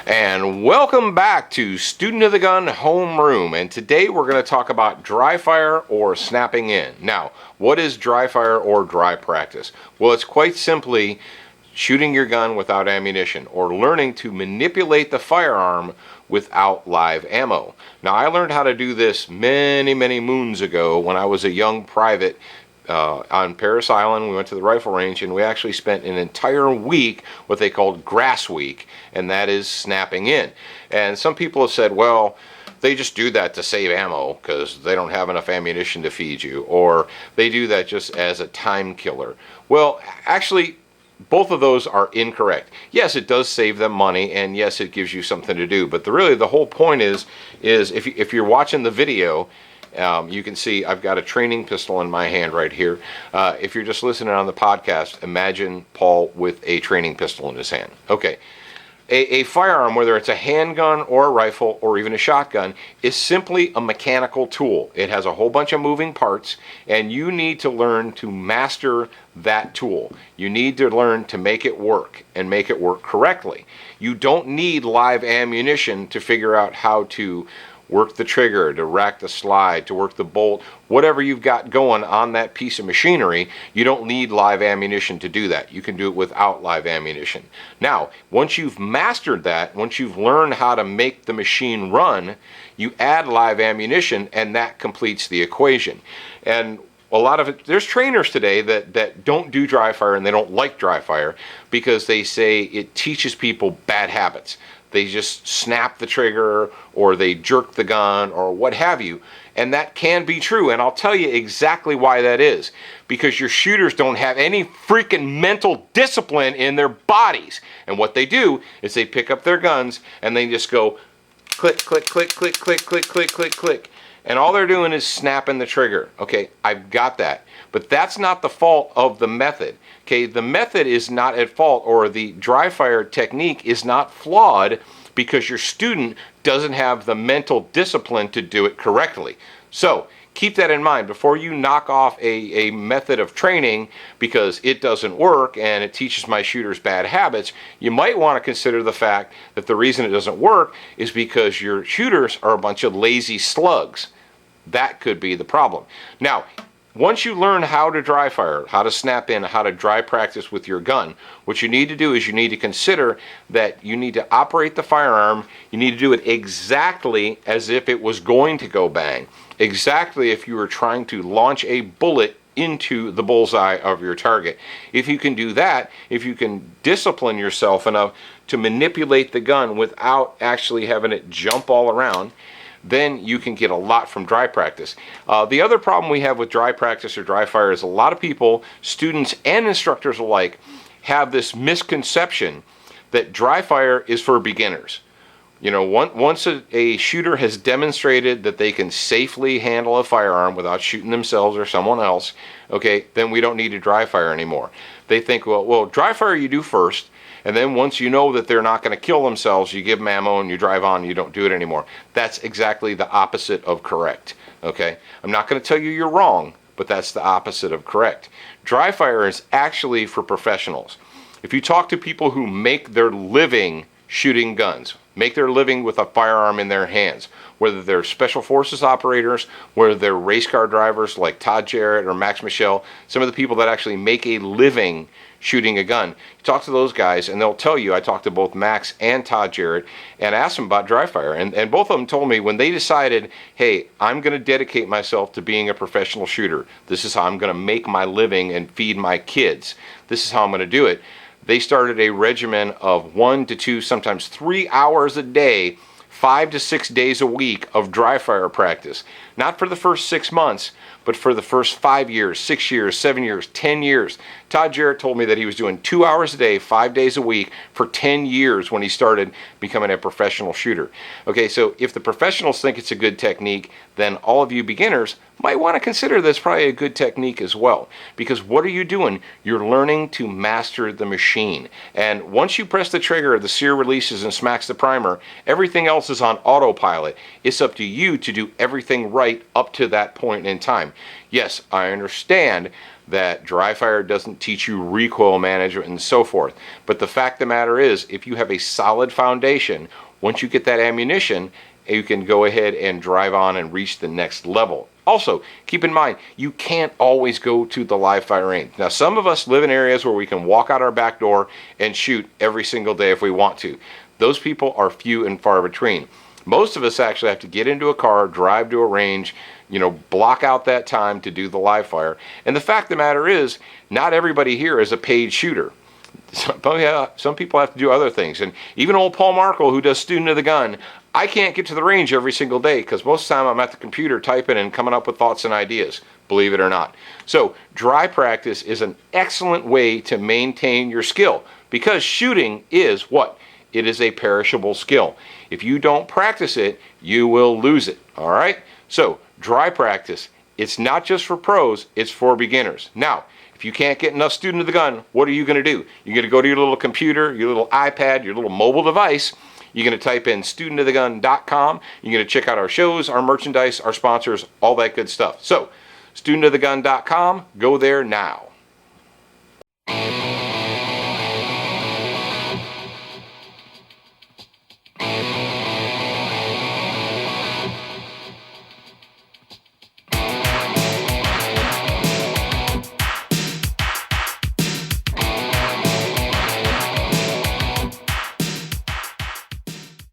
And welcome back to Student of the Gun Homeroom. And today we're going to talk about dry fire or snapping in. Now, what is dry fire or dry practice? Well, it's quite simply shooting your gun without ammunition or learning to manipulate the firearm without live ammo. Now, I learned how to do this many moons ago when I was a young private on Paris Island. We went to the rifle range and we actually spent an entire week, what they called grass week, and that is snapping in. And some people have said, well, they just do that to save ammo because they don't have enough ammunition to feed you, or they do that just as a time killer. Well, actually, both of those are incorrect. Yes, it does save them money, and yes, it gives you something to do. But really, the whole point is if you're watching the video, you can see I've got a training pistol in my hand right here. If you're just listening on the podcast, imagine Paul with a training pistol in his hand. Okay. A firearm, whether it's a handgun or a rifle or even a shotgun, is simply a mechanical tool. It has a whole bunch of moving parts, and you need to learn to master that tool. You need to learn to make it work and make it work correctly. You don't need live ammunition to figure out how to work the trigger, to rack the slide, to work the bolt, whatever you've got going on that piece of machinery. You don't need live ammunition to do that. You can do it without live ammunition. Now, once you've mastered that, once you've learned how to make the machine run, you add live ammunition, and that completes the equation. And a lot of it, there's trainers today that don't do dry fire, and they don't like dry fire because they say it teaches people bad habits. They just snap the trigger or they jerk the gun or what have you. And that can be true. And I'll tell you exactly why that is. Because your shooters don't have any freaking mental discipline in their bodies. And what they do is they pick up their guns and they just go click, click, click, click, click, click, click, click, click. And all they're doing is snapping the trigger. Okay, I've got that. But that's not the fault of the method. Okay, the method is not at fault, or the dry fire technique is not flawed because your student doesn't have the mental discipline to do it correctly. So keep that in mind before you knock off a method of training because it doesn't work and it teaches my shooters bad habits. You might want to consider the fact that the reason it doesn't work is because your shooters are a bunch of lazy slugs. That could be the problem. Now, once you learn how to dry fire, how to snap in, how to dry practice with your gun, what you need to do is you need to consider that you need to operate the firearm. You need to do it exactly as if it was going to go bang. Exactly if you were trying to launch a bullet into the bullseye of your target. If you can do that, if you can discipline yourself enough to manipulate the gun without actually having it jump all around, then you can get a lot from dry practice. The other problem we have with dry practice or dry fire is a lot of people, students and instructors alike, have this misconception that dry fire is for beginners. You know, once a shooter has demonstrated that they can safely handle a firearm without shooting themselves or someone else, okay, then we don't need to dry fire anymore. They think, well, dry fire you do first, and then once you know that they're not going to kill themselves, you give them ammo and you drive on and you don't do it anymore. That's exactly the opposite of correct, okay? I'm not going to tell you you're wrong, but that's the opposite of correct. Dry fire is actually for professionals. If you talk to people who make their living shooting guns, make their living with a firearm in their hands, whether they're special forces operators, whether they're race car drivers like Todd Jarrett or Max Michel, some of the people that actually make a living shooting a gun. You talk to those guys and they'll tell you, I talked to both Max and Todd Jarrett and asked them about dry fire. And both of them told me when they decided, hey, I'm going to dedicate myself to being a professional shooter. This is how I'm going to make my living and feed my kids. This is how I'm going to do it. They started a regimen of 1 to 2, sometimes 3 hours a day, 5 to 6 days a week of dry fire practice. Not for the first 6 months, but for the first 5 years, 6 years, 7 years, 10 years. Todd Jarrett told me that he was doing 2 hours a day, 5 days a week for 10 years when he started becoming a professional shooter. Okay, so if the professionals think it's a good technique, then all of you beginners might want to consider this probably a good technique as well. Because what are you doing? You're learning to master the machine. And once you press the trigger, the sear releases and smacks the primer, everything else is on autopilot. It's up to you to do everything right up to that point in time. Yes, I understand that dry fire doesn't teach you recoil management and so forth. But the fact of the matter is, if you have a solid foundation, once you get that ammunition, you can go ahead and drive on and reach the next level. Also, keep in mind, you can't always go to the live fire range. Now, some of us live in areas where we can walk out our back door and shoot every single day if we want to. Those people are few and far between. Most of us actually have to get into a car, drive to a range, block out that time to do the live fire. And the fact of the matter is, not everybody here is a paid shooter. Some people have to do other things. And even old Paul Markle, who does Student of the Gun, I can't get to the range every single day because most of the time I'm at the computer typing and coming up with thoughts and ideas, believe it or not. So dry practice is an excellent way to maintain your skill because shooting is what? It is a perishable skill. If you don't practice it, you will lose it. All right? So dry practice, it's not just for pros, it's for beginners. Now, if you can't get enough Student of the Gun, what are you going to do? You're going to go to your little computer, your little iPad, your little mobile device. You're going to type in studentofthegun.com. You're going to check out our shows, our merchandise, our sponsors, all that good stuff. So, studentofthegun.com, go there now.